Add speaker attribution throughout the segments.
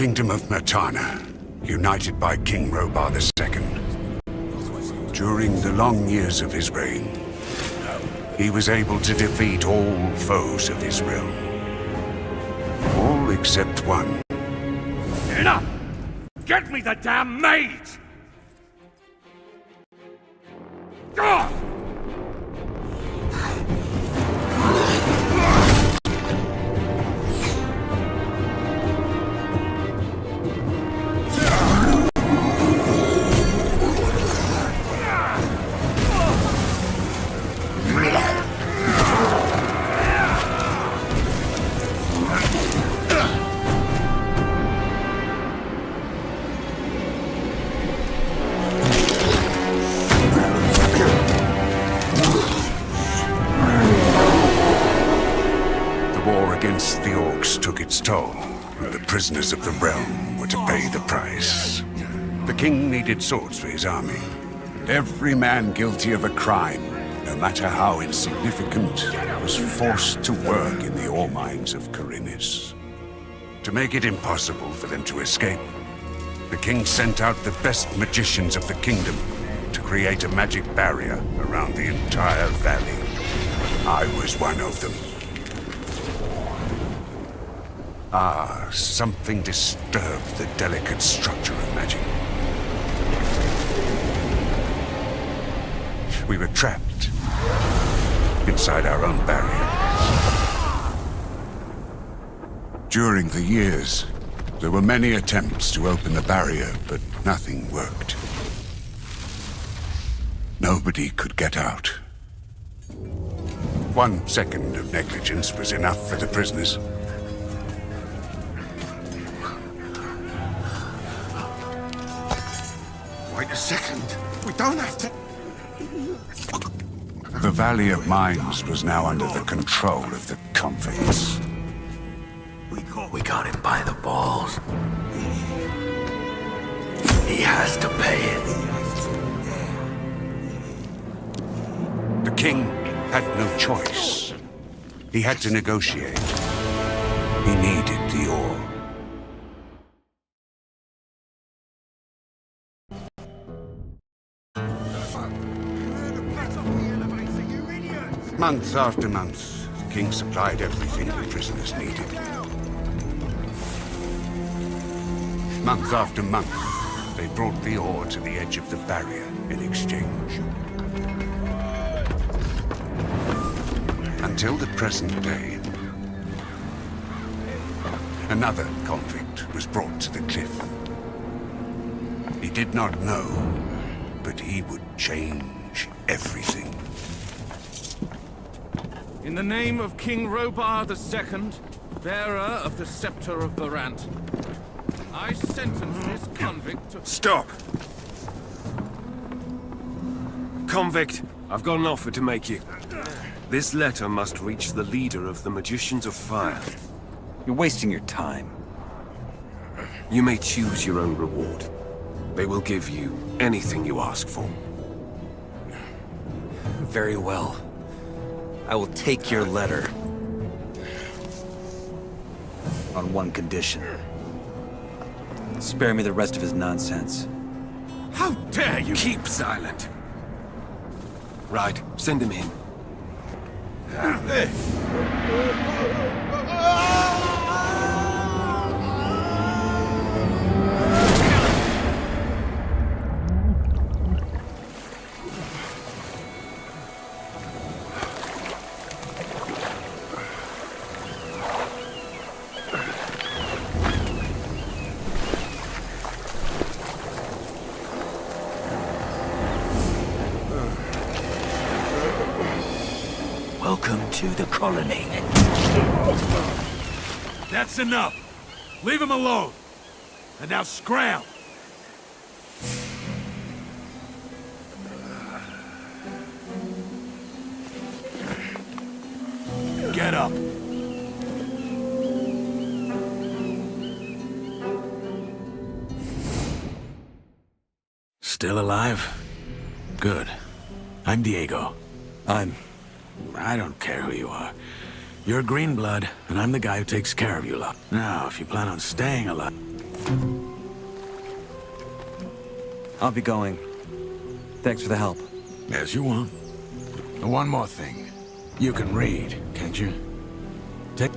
Speaker 1: kingdom of Mertana, united by King Robar II. During the long years of his reign, he was able to defeat all foes of his realm. All except one.
Speaker 2: Enough! Get me the damn mage! Ah!
Speaker 1: Against the orcs took its toll, and the prisoners of the realm were to pay the price. The king needed swords for his army, and every man guilty of a crime, no matter how insignificant, was forced to work in the ore mines of Khorinis. To make it impossible for them to escape, the king sent out the best magicians of the kingdom to create a magic barrier around the entire valley. I was one of them. Something disturbed the delicate structure of magic. We were trapped inside our own barrier. During the years, there were many attempts to open the barrier, but nothing worked. Nobody could get out. 1 second of negligence was enough for the prisoners.
Speaker 3: Wait a second. We don't have to...
Speaker 1: The Valley of Mines was now under the control of the convicts.
Speaker 4: We got him by the balls. He has to pay it.
Speaker 1: The king had no choice. He had to negotiate. He needed the ore. Month after month, the king supplied everything the prisoners needed. Month after month, they brought the ore to the edge of the barrier in exchange. Until the present day, another convict was brought to the cliff. He did not know, but he would change everything.
Speaker 2: In the name of King Robar II, bearer of the Scepter of Varant, I sentence this convict to...
Speaker 3: Stop! Convict, I've got an offer to make you. This letter must reach the leader of the Magicians of Fire.
Speaker 5: You're wasting your time.
Speaker 3: You may choose your own reward. They will give you anything you ask for.
Speaker 5: Very well. I will take your letter. On one condition. Spare me the rest of his nonsense.
Speaker 3: How dare you! Keep silent. Right, send him in.
Speaker 4: Welcome to the colony.
Speaker 2: That's enough! Leave him alone! And now scram! Get up!
Speaker 6: Still alive? Good. I'm Diego. I don't care who you are. You're green blood, and I'm the guy who takes care of you lot. Now, if you plan on staying alive...
Speaker 5: I'll be going. Thanks for the help.
Speaker 6: As you want. And one more thing. You can read, can't you? Take...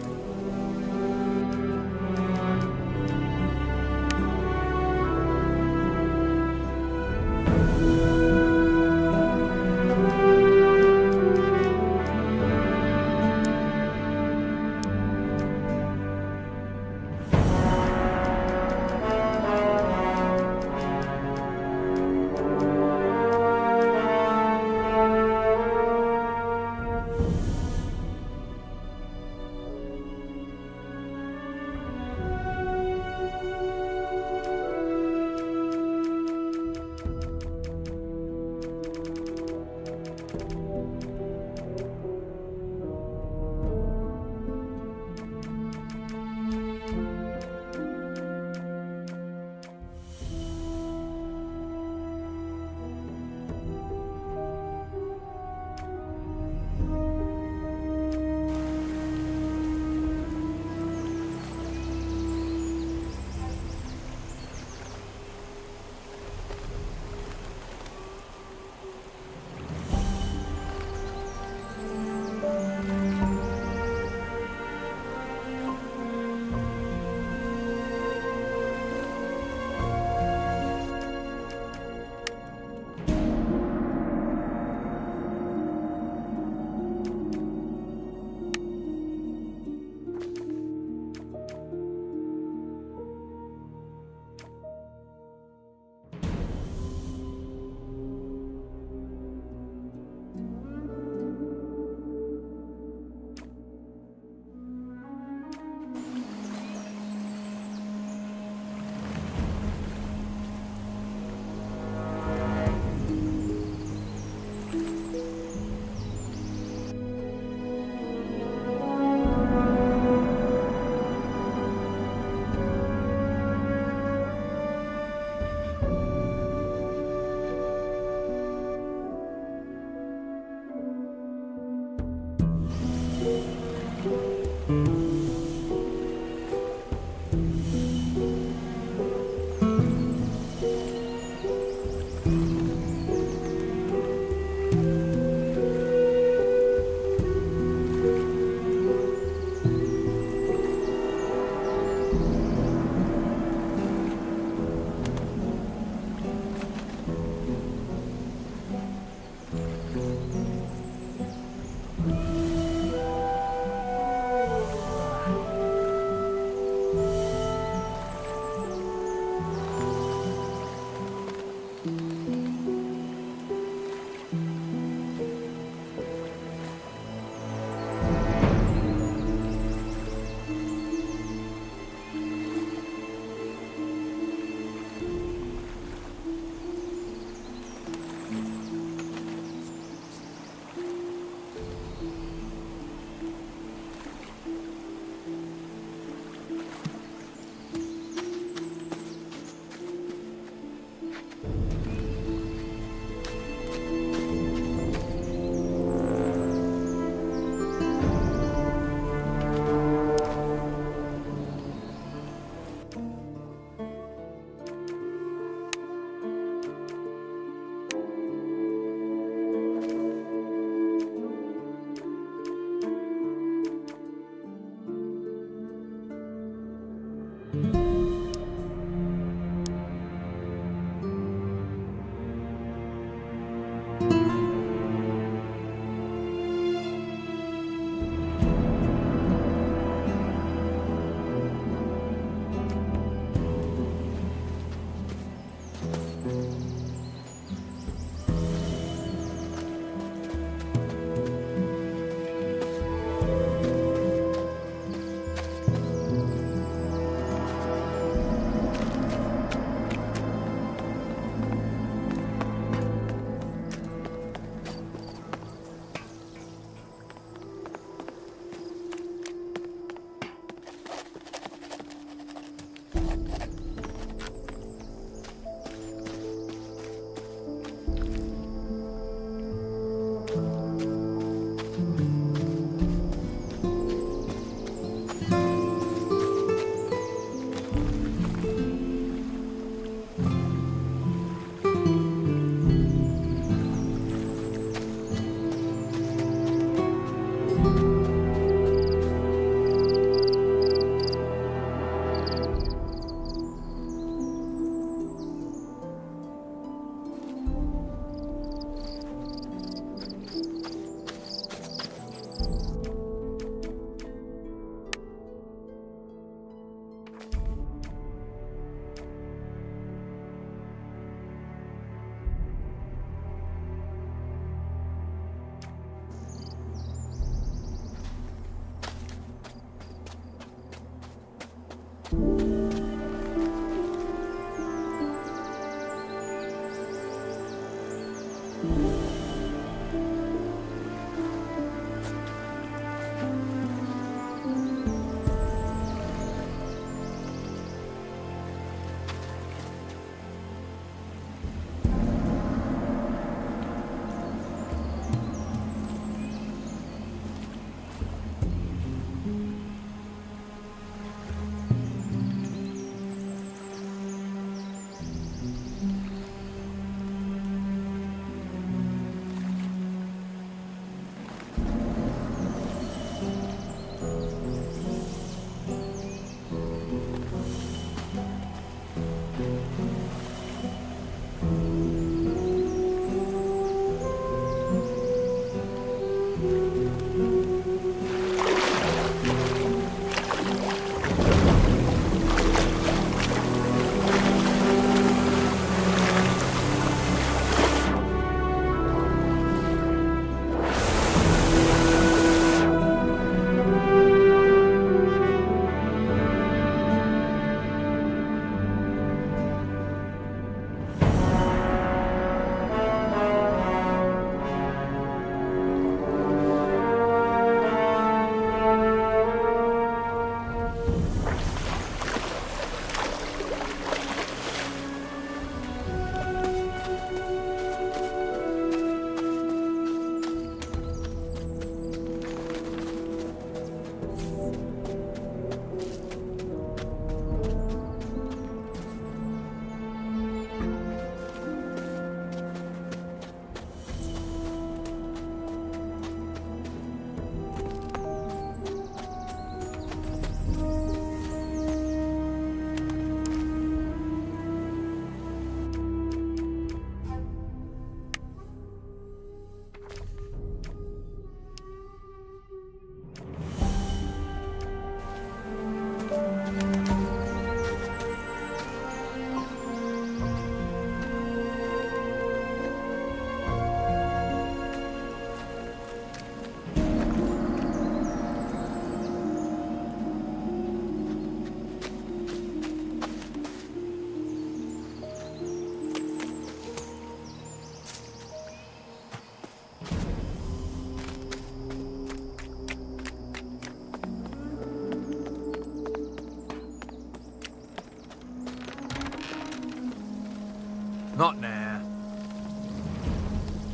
Speaker 4: Not now.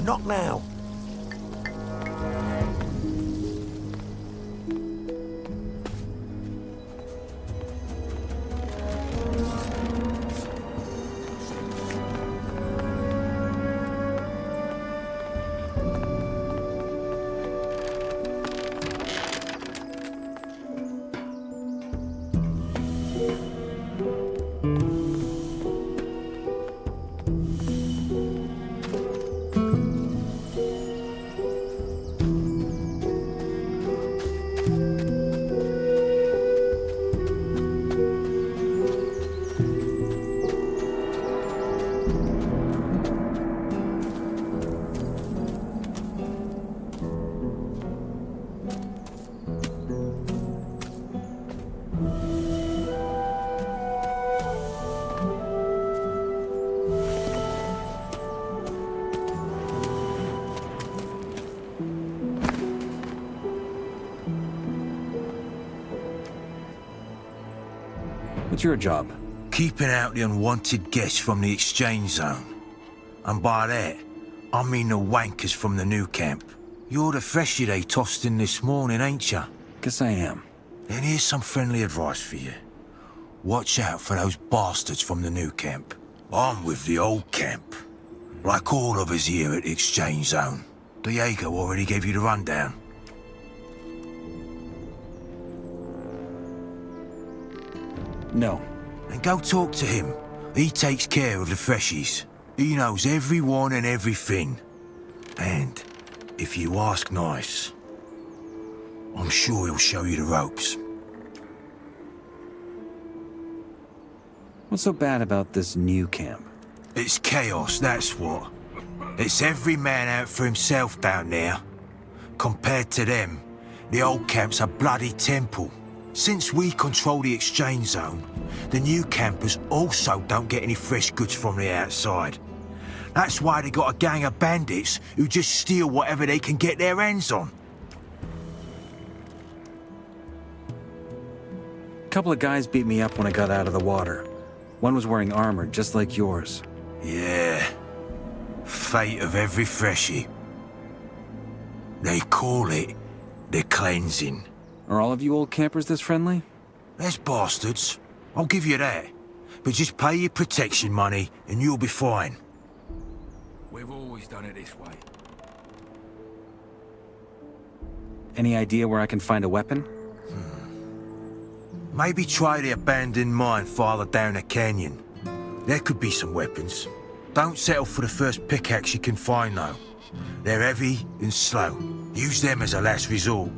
Speaker 6: Not now.
Speaker 7: What's your job?
Speaker 4: Keeping out the unwanted guests from the exchange zone. And by that, I mean the wankers from the new camp. You're the freshie they tossed in this morning, ain't ya?
Speaker 7: Guess I am.
Speaker 4: Then here's some friendly advice for you. Watch out for those bastards from the new camp. I'm with the old camp. Like all of us here at the exchange zone. Diego already gave you the rundown.
Speaker 7: No.
Speaker 4: And go talk to him. He takes care of the freshies. He knows everyone and everything. And if you ask nice, I'm sure he'll show you the ropes.
Speaker 7: What's so bad about this new camp?
Speaker 4: It's chaos, that's what. It's every man out for himself down there. Compared to them, the old camp's a bloody temple. Since we control the exchange zone, the new campers also don't get any fresh goods from the outside. That's why they got a gang of bandits who just steal whatever they can get their hands on.
Speaker 7: A couple of guys beat me up when I got out of the water. One was wearing armor, just like yours.
Speaker 4: Yeah. Fate of every freshie. They call it the cleansing.
Speaker 7: Are all of you old campers this friendly?
Speaker 4: There's bastards, I'll give you that. But just pay your protection money and you'll be fine.
Speaker 3: We've always done it this way.
Speaker 7: Any idea where I can find a weapon?
Speaker 4: Maybe try the abandoned mine farther down the canyon. There could be some weapons. Don't settle for the first pickaxe you can find, though. They're heavy and slow. Use them as a last resort.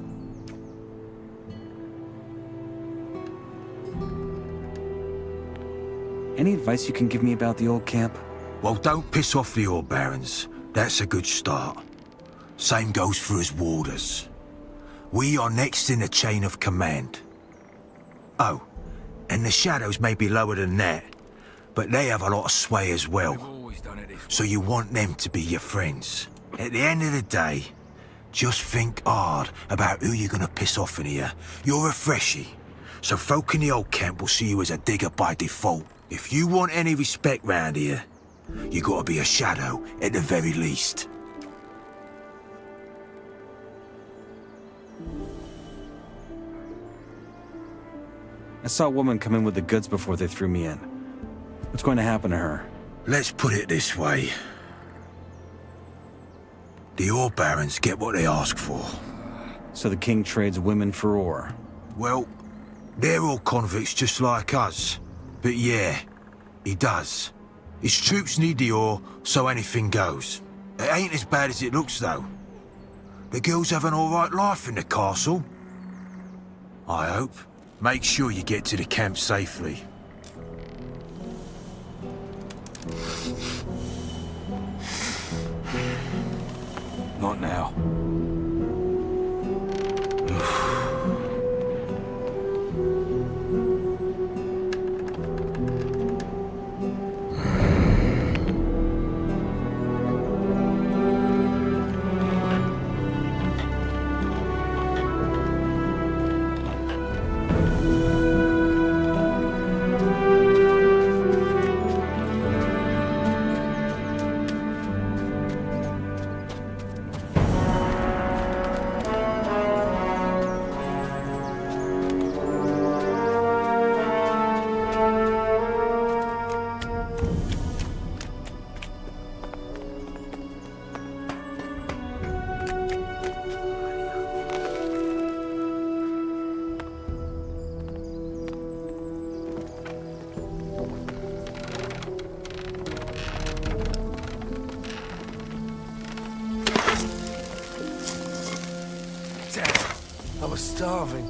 Speaker 7: Any advice you can give me about the old camp?
Speaker 4: Well, don't piss off the ore barons. That's a good start. Same goes for us warders. We are next in the chain of command. Oh, and the shadows may be lower than that, but they have a lot of sway as well.
Speaker 3: We've always done it this way.
Speaker 4: So you want them to be your friends. At the end of the day, just think hard about who you're gonna piss off in here. You're a freshie, so folk in the old camp will see you as a digger by default. If you want any respect round here, you gotta be a shadow at the very least.
Speaker 7: I saw a woman come in with the goods before they threw me in. What's going to happen to her?
Speaker 4: Let's put it this way. The ore barons get what they ask for.
Speaker 7: So the king trades women for ore.
Speaker 4: Well, they're all convicts just like us. But yeah, he does. His troops need the ore, so anything goes. It ain't as bad as it looks, though. The girls have an alright life in the castle. I hope. Make sure you get to the camp safely.
Speaker 6: Not now.
Speaker 3: I was starving.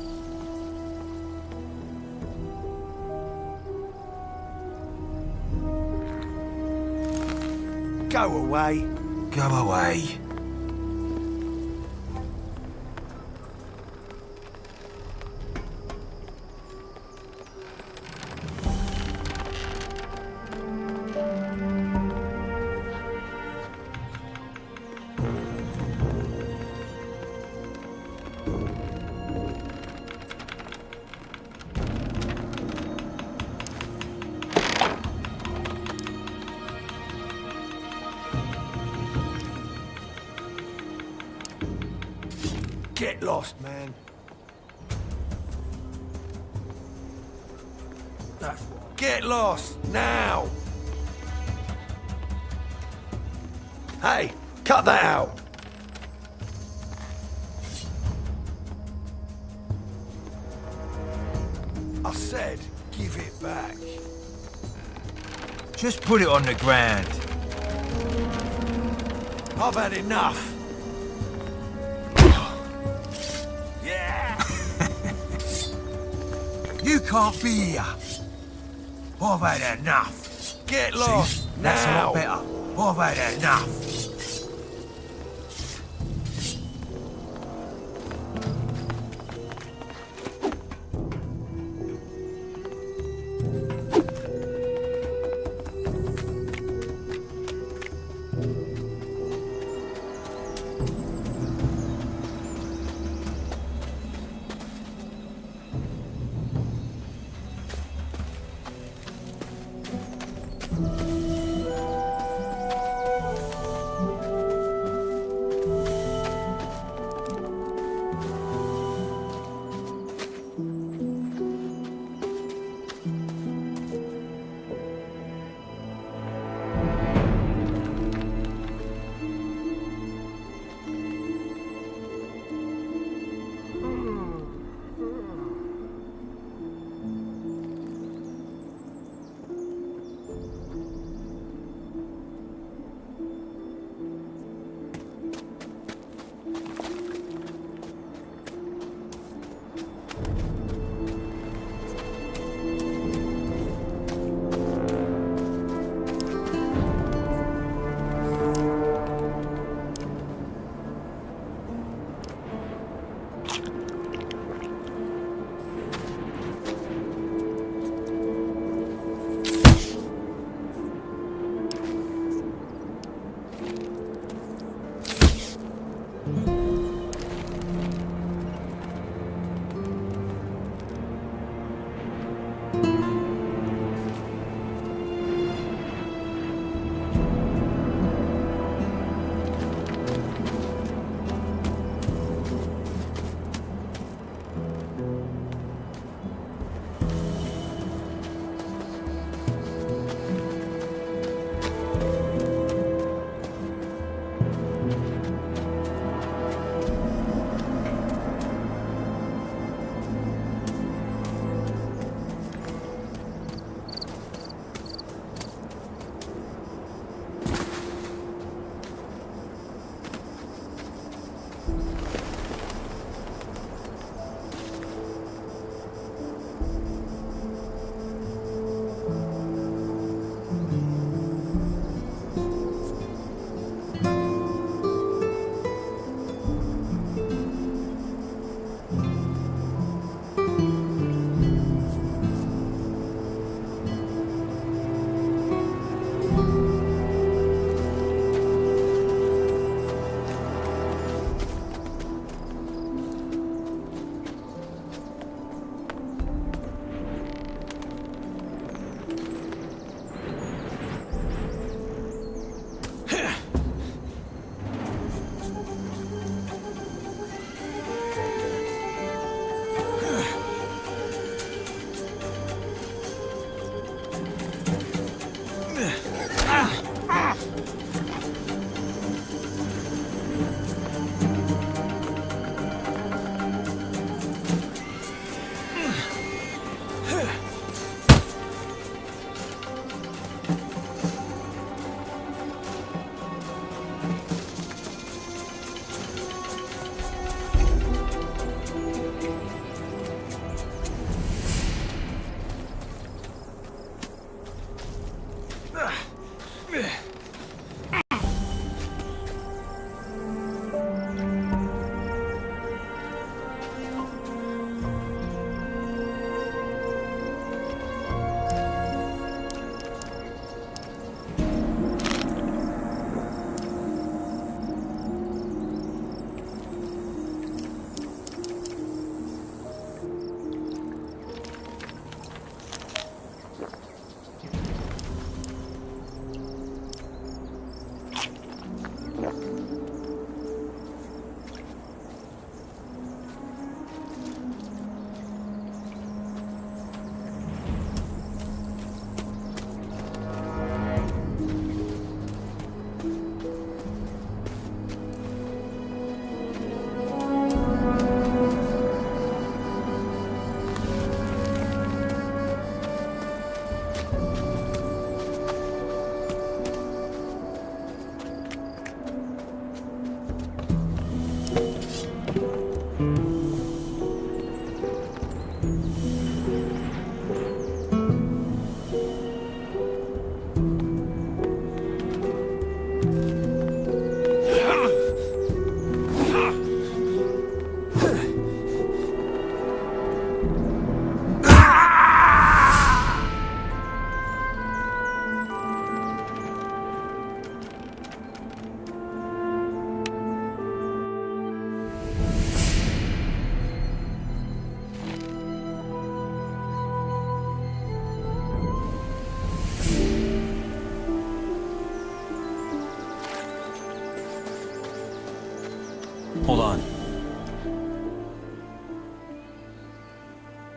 Speaker 3: Go away.
Speaker 4: Go away.
Speaker 3: Get lost, man. Get lost, now! Hey, cut that out! I said, give it back.
Speaker 4: Just put it on the ground.
Speaker 3: I've had enough.
Speaker 4: You can't be here. I've had enough.
Speaker 3: Get lost,
Speaker 4: See? That's a
Speaker 3: now!
Speaker 4: lot better. I've had enough.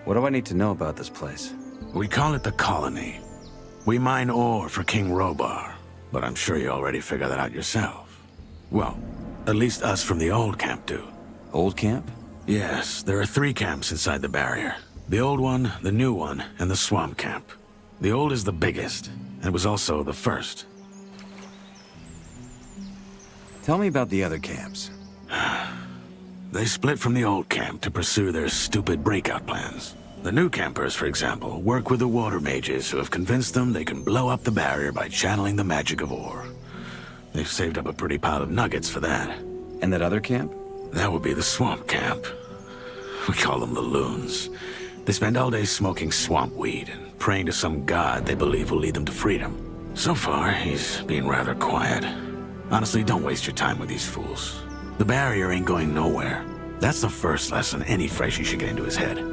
Speaker 7: What do I need to know about this place?
Speaker 6: We call it the Colony. We mine ore for King Robar, but I'm sure you already figured that out yourself. Well, at least us from the old camp do.
Speaker 7: Old camp?
Speaker 6: Yes, there are 3 camps inside the barrier. The old one, the new one, and the swamp camp. The old is the biggest, and was also the first.
Speaker 7: Tell me about the other camps.
Speaker 6: They split from the old camp to pursue their stupid breakout plans. The new campers, for example, work with the water mages who have convinced them they can blow up the barrier by channeling the magic of ore. They've saved up a pretty pile of nuggets for that.
Speaker 7: And that other camp?
Speaker 6: That would be the swamp camp. We call them the loons. They spend all day smoking swamp weed and praying to some god they believe will lead them to freedom. So far, he's been rather quiet. Honestly, don't waste your time with these fools. The barrier ain't going nowhere. That's the first lesson any freshie should get into his head.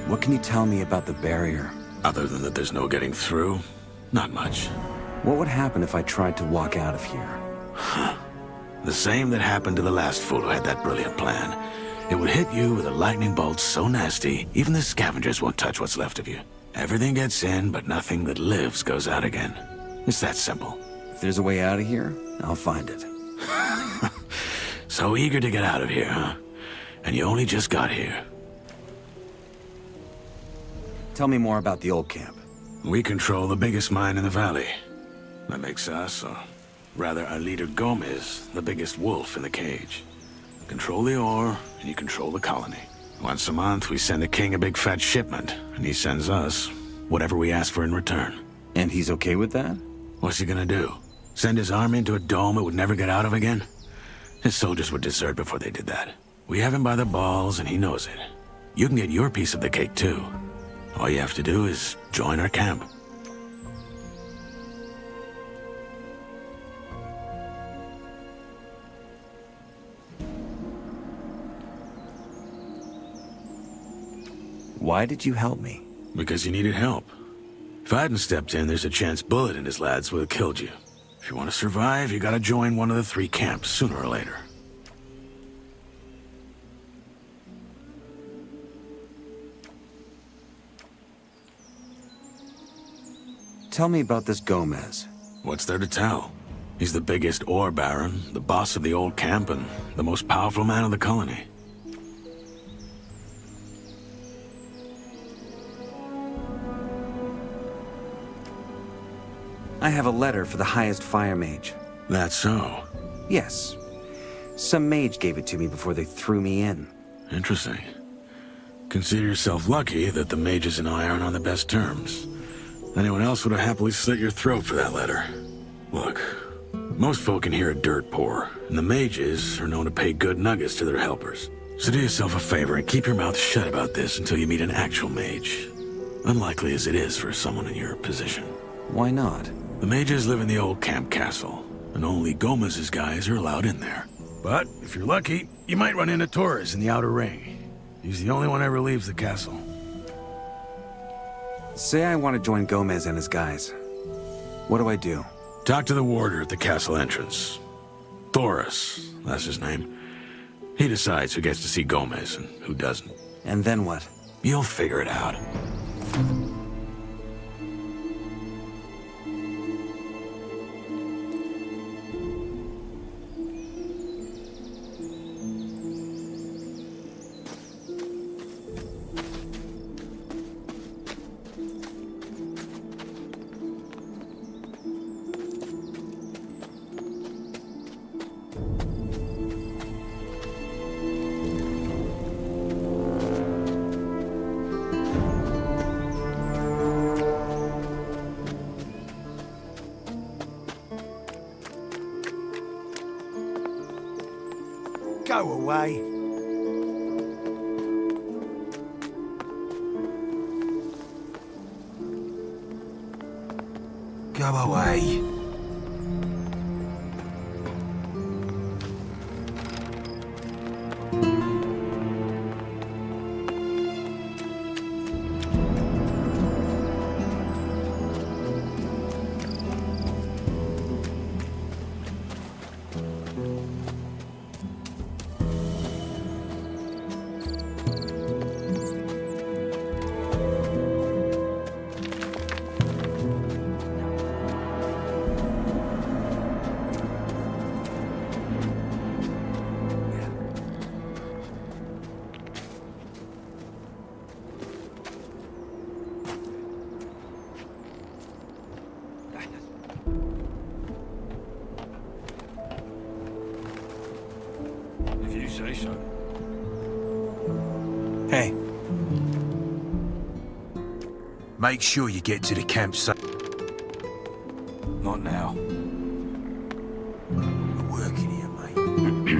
Speaker 7: What can you tell me about the barrier?
Speaker 6: Other than that there's no getting through, not much.
Speaker 7: What would happen if I tried to walk out of here?
Speaker 6: The same that happened to the last fool who had that brilliant plan. It would hit you with a lightning bolt so nasty, even the scavengers won't touch what's left of you. Everything gets in, but nothing that lives goes out again. It's that simple.
Speaker 7: If there's a way out of here, I'll find it.
Speaker 6: So eager to get out of here, huh? And you only just got here.
Speaker 7: Tell me more about the old camp.
Speaker 6: We control the biggest mine in the valley. That makes us, or rather our leader Gomez, the biggest wolf in the cage. Control the ore, and you control the colony. Once a month, we send the king a big fat shipment, and he sends us whatever we ask for in return.
Speaker 7: And he's okay with that?
Speaker 6: What's he gonna do? Send his army into a dome it would never get out of again? His soldiers would desert before they did that. We have him by the balls, and he knows it. You can get your piece of the cake, too. All you have to do is join our camp.
Speaker 7: Why did you help me?
Speaker 6: Because you needed help. If I hadn't stepped in, there's a chance Bullet and his lads would have killed you. If you want to survive, you gotta join one of the 3 camps sooner or later.
Speaker 7: Tell me about this Gomez.
Speaker 6: What's there to tell? He's the biggest ore baron, the boss of the old camp, and the most powerful man of the colony.
Speaker 7: I have a letter for the highest fire mage.
Speaker 6: That's so.
Speaker 7: Yes. Some mage gave it to me before they threw me in.
Speaker 6: Interesting. Consider yourself lucky that the mages and I aren't on the best terms. Anyone else would have happily slit your throat for that letter. Look, most folk in here are dirt poor, and the mages are known to pay good nuggets to their helpers. So do yourself a favor and keep your mouth shut about this until you meet an actual mage. Unlikely as it is for someone in your position.
Speaker 7: Why not?
Speaker 6: The mages live in the old camp castle, and only Gomez's guys are allowed in there. But if you're lucky, you might run into Torres in the outer ring. He's the only one ever leaves the castle.
Speaker 7: Say I want to join Gomez and his guys. What do I do?
Speaker 6: Talk to the warder at the castle entrance. Thoris, that's his name. He decides who gets to see Gomez and who doesn't.
Speaker 7: And then what?
Speaker 6: You'll figure it out.
Speaker 4: Go away. Go away.
Speaker 3: say so.
Speaker 7: Hey,
Speaker 4: Make sure you get to the campsite.
Speaker 7: not now.
Speaker 4: We're working here, mate.